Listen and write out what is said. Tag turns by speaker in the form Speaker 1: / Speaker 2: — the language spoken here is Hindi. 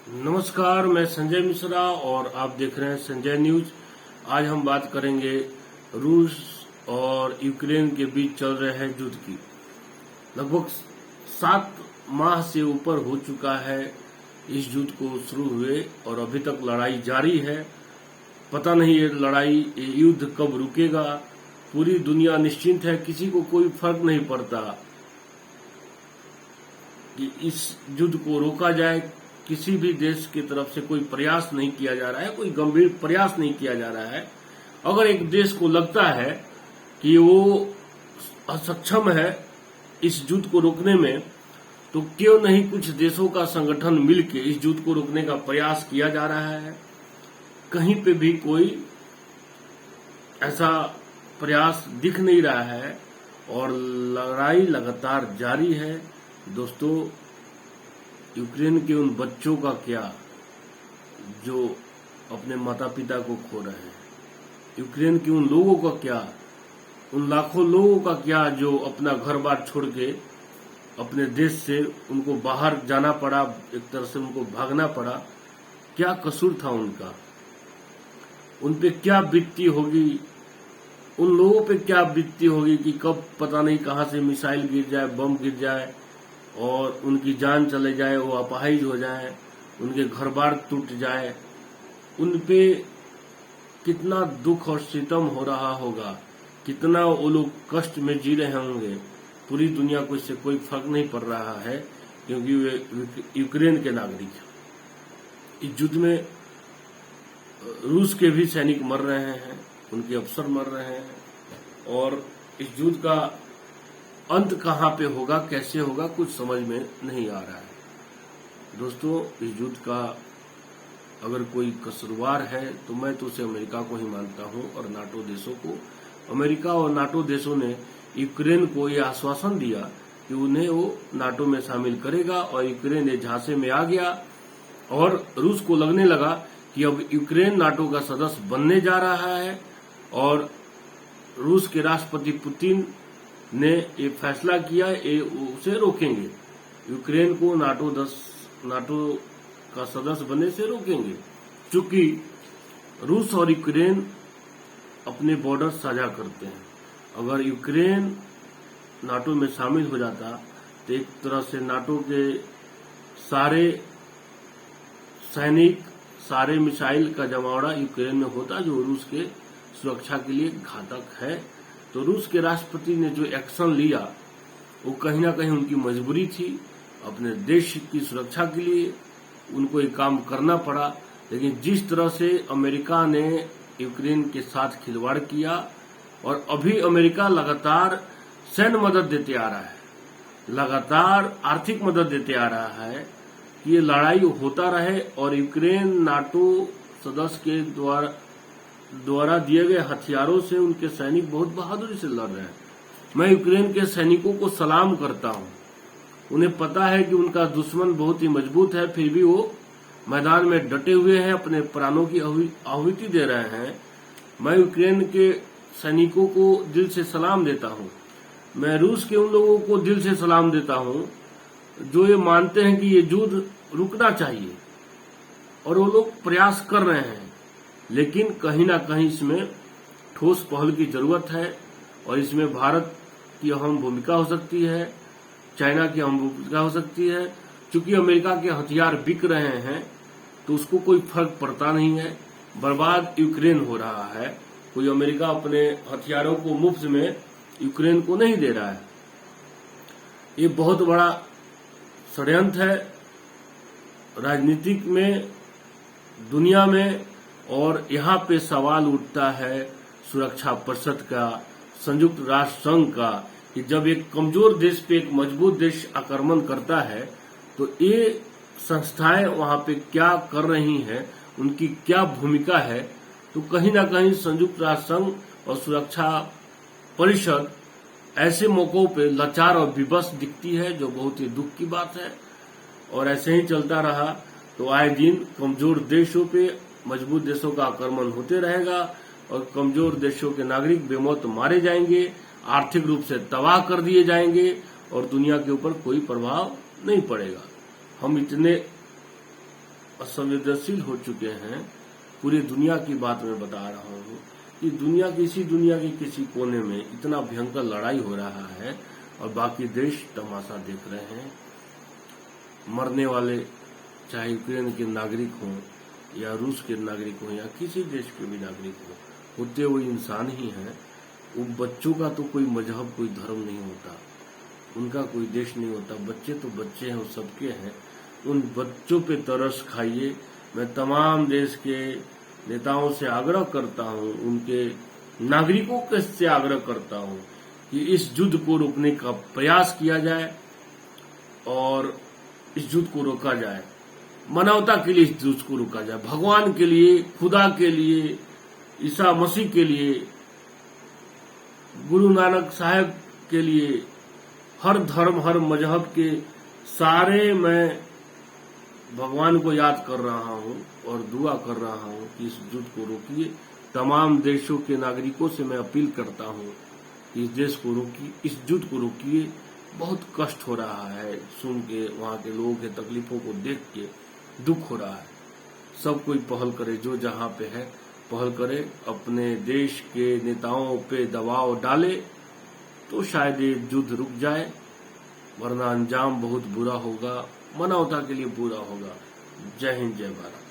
Speaker 1: नमस्कार, मैं संजय मिश्रा और आप देख रहे हैं संजय न्यूज। आज हम बात करेंगे रूस और यूक्रेन के बीच चल रहे हैं युद्ध की। लगभग 7 माह से ऊपर हो चुका है इस युद्ध को शुरू हुए और अभी तक लड़ाई जारी है। पता नहीं ये लड़ाई, ये युद्ध कब रुकेगा। पूरी दुनिया निश्चिंत है, किसी को कोई फर्क नहीं पड़ता कि इस युद्ध को रोका जाए। किसी भी देश की तरफ से कोई प्रयास नहीं किया जा रहा है, कोई गंभीर प्रयास नहीं किया जा रहा है। अगर एक देश को लगता है कि वो असक्षम है इस युद्ध को रोकने में, तो क्यों नहीं कुछ देशों का संगठन मिलकर इस युद्ध को रोकने का प्रयास किया जा रहा है। कहीं पे भी कोई ऐसा प्रयास दिख नहीं रहा है और लड़ाई लगातार जारी है। दोस्तों, यूक्रेन के उन बच्चों का क्या जो अपने माता पिता को खो रहे हैं, यूक्रेन के उन लोगों का क्या, उन लाखों लोगों का क्या जो अपना घर बार छोड़ के अपने देश से उनको बाहर जाना पड़ा, एक तरह से उनको भागना पड़ा। क्या कसूर था उनका, उन पे क्या बीतती होगी, उन लोगों पे क्या बीतती होगी कि कब पता नहीं कहां से मिसाइल गिर जाए, बम गिर जाए और उनकी जान चले जाए, वो अपाहिज हो जाए, उनके घर बार टूट जाए। उन पे कितना दुख और सितम हो रहा होगा, कितना वो लोग कष्ट में जी रहे होंगे। पूरी दुनिया को इससे कोई फर्क नहीं पड़ रहा है, क्योंकि वे यूक्रेन के नागरिक हैं। इस युद्ध में रूस के भी सैनिक मर रहे हैं, उनके अफसर मर रहे हैं, और इस युद्ध का अंत कहां पे होगा, कैसे होगा, कुछ समझ में नहीं आ रहा है। दोस्तों, इस युद्ध का अगर कोई कसूरवार है तो मैं तो उसे अमेरिका को ही मानता हूं और नाटो देशों को। अमेरिका और नाटो देशों ने यूक्रेन को यह आश्वासन दिया कि उन्हें वो नाटो में शामिल करेगा, और यूक्रेन ये झांसे में आ गया और रूस को लगने लगा कि अब यूक्रेन नाटो का सदस्य बनने जा रहा है। और रूस के राष्ट्रपति पुतिन ने ये फैसला किया, ये उसे रोकेंगे, यूक्रेन को नाटो का सदस्य बनने से रोकेंगे। चूंकि रूस और यूक्रेन अपने बॉर्डर साझा करते हैं, अगर यूक्रेन नाटो में शामिल हो जाता तो एक तरह से नाटो के सारे सैनिक, सारे मिसाइल का जमावड़ा यूक्रेन में होता, जो रूस के सुरक्षा के लिए घातक है। तो रूस के राष्ट्रपति ने जो एक्शन लिया वो कहीं ना कहीं उनकी मजबूरी थी, अपने देश की सुरक्षा के लिए उनको ये काम करना पड़ा। लेकिन जिस तरह से अमेरिका ने यूक्रेन के साथ खिलवाड़ किया, और अभी अमेरिका लगातार सैन्य मदद देते आ रहा है, लगातार आर्थिक मदद देते आ रहा है कि ये लड़ाई होता रहे और यूक्रेन नाटो सदस्य के द्वारा दिए गए हथियारों से उनके सैनिक बहुत बहादुरी से लड़ रहे हैं। मैं यूक्रेन के सैनिकों को सलाम करता हूं। उन्हें पता है कि उनका दुश्मन बहुत ही मजबूत है, फिर भी वो मैदान में डटे हुए हैं, अपने प्राणों की आहुति दे रहे हैं। मैं यूक्रेन के सैनिकों को दिल से सलाम देता हूं। मैं रूस के उन लोगों को दिल से सलाम देता हूं जो ये मानते हैं कि ये युद्ध रुकना चाहिए, और वो लोग प्रयास कर रहे हैं। लेकिन कहीं ना कहीं इसमें ठोस पहल की जरूरत है, और इसमें भारत की अहम भूमिका हो सकती है, चाइना की अहम भूमिका हो सकती है। चूंकि अमेरिका के हथियार बिक रहे हैं तो उसको कोई फर्क पड़ता नहीं है, बर्बाद यूक्रेन हो रहा है। कोई अमेरिका अपने हथियारों को मुफ्त में यूक्रेन को नहीं दे रहा है। ये बहुत बड़ा षड्यंत्र है राजनीतिक में, दुनिया में। और यहाँ पे सवाल उठता है सुरक्षा परिषद का, संयुक्त राष्ट्र संघ का, कि जब एक कमजोर देश पे एक मजबूत देश आक्रमण करता है तो ये संस्थाएं वहां पे क्या कर रही हैं, उनकी क्या भूमिका है। तो कहीं ना कहीं संयुक्त राष्ट्र संघ और सुरक्षा परिषद ऐसे मौकों पे लाचार और विवश दिखती है, जो बहुत ही दुख की बात है। और ऐसे ही चलता रहा तो आए दिन कमजोर देशों पे मजबूत देशों का आक्रमण होते रहेगा, और कमजोर देशों के नागरिक बेमौत मारे जाएंगे, आर्थिक रूप से तबाह कर दिए जाएंगे, और दुनिया के ऊपर कोई प्रभाव नहीं पड़ेगा। हम इतने असंवेदनशील हो चुके हैं। पूरी दुनिया की बात मैं बता रहा हूँ कि दुनिया के किसी कोने में इतना भयंकर लड़ाई हो रहा है और बाकी देश तमाशा देख रहे हैं। मरने वाले चाहे यूक्रेन के नागरिक हों या रूस के नागरिक हों या किसी देश के भी नागरिक हों, होते वो इंसान ही हैं। उन बच्चों का तो कोई मजहब कोई धर्म नहीं होता, उनका कोई देश नहीं होता। बच्चे तो बच्चे हैं, वो सबके हैं। उन बच्चों पे तरस खाइए। मैं तमाम देश के नेताओं से आग्रह करता हूं, उनके नागरिकों के से आग्रह करता हूं कि इस युद्ध को रोकने का प्रयास किया जाए और इस युद्ध को रोका जाए। मानवता के लिए इस युद्ध को रोका जाए, भगवान के लिए, खुदा के लिए, ईसा मसीह के लिए, गुरु नानक साहब के लिए, हर धर्म हर मजहब के सारे मैं भगवान को याद कर रहा हूं और दुआ कर रहा हूं कि इस युद्ध को रोकिए। तमाम देशों के नागरिकों से मैं अपील करता हूं कि इस देश को रोकिए, इस युद्ध को रोकिए। बहुत कष्ट हो रहा है सुन के, वहां के लोगों के तकलीफों को देख के दुख हो रहा है। सब कोई पहल करे, जो जहां पे है पहल करे, अपने देश के नेताओं पे दबाव डाले तो शायद ये युद्ध रुक जाए, वरना अंजाम बहुत बुरा होगा, मानवता के लिए बुरा होगा। जय हिंद, जय भारत।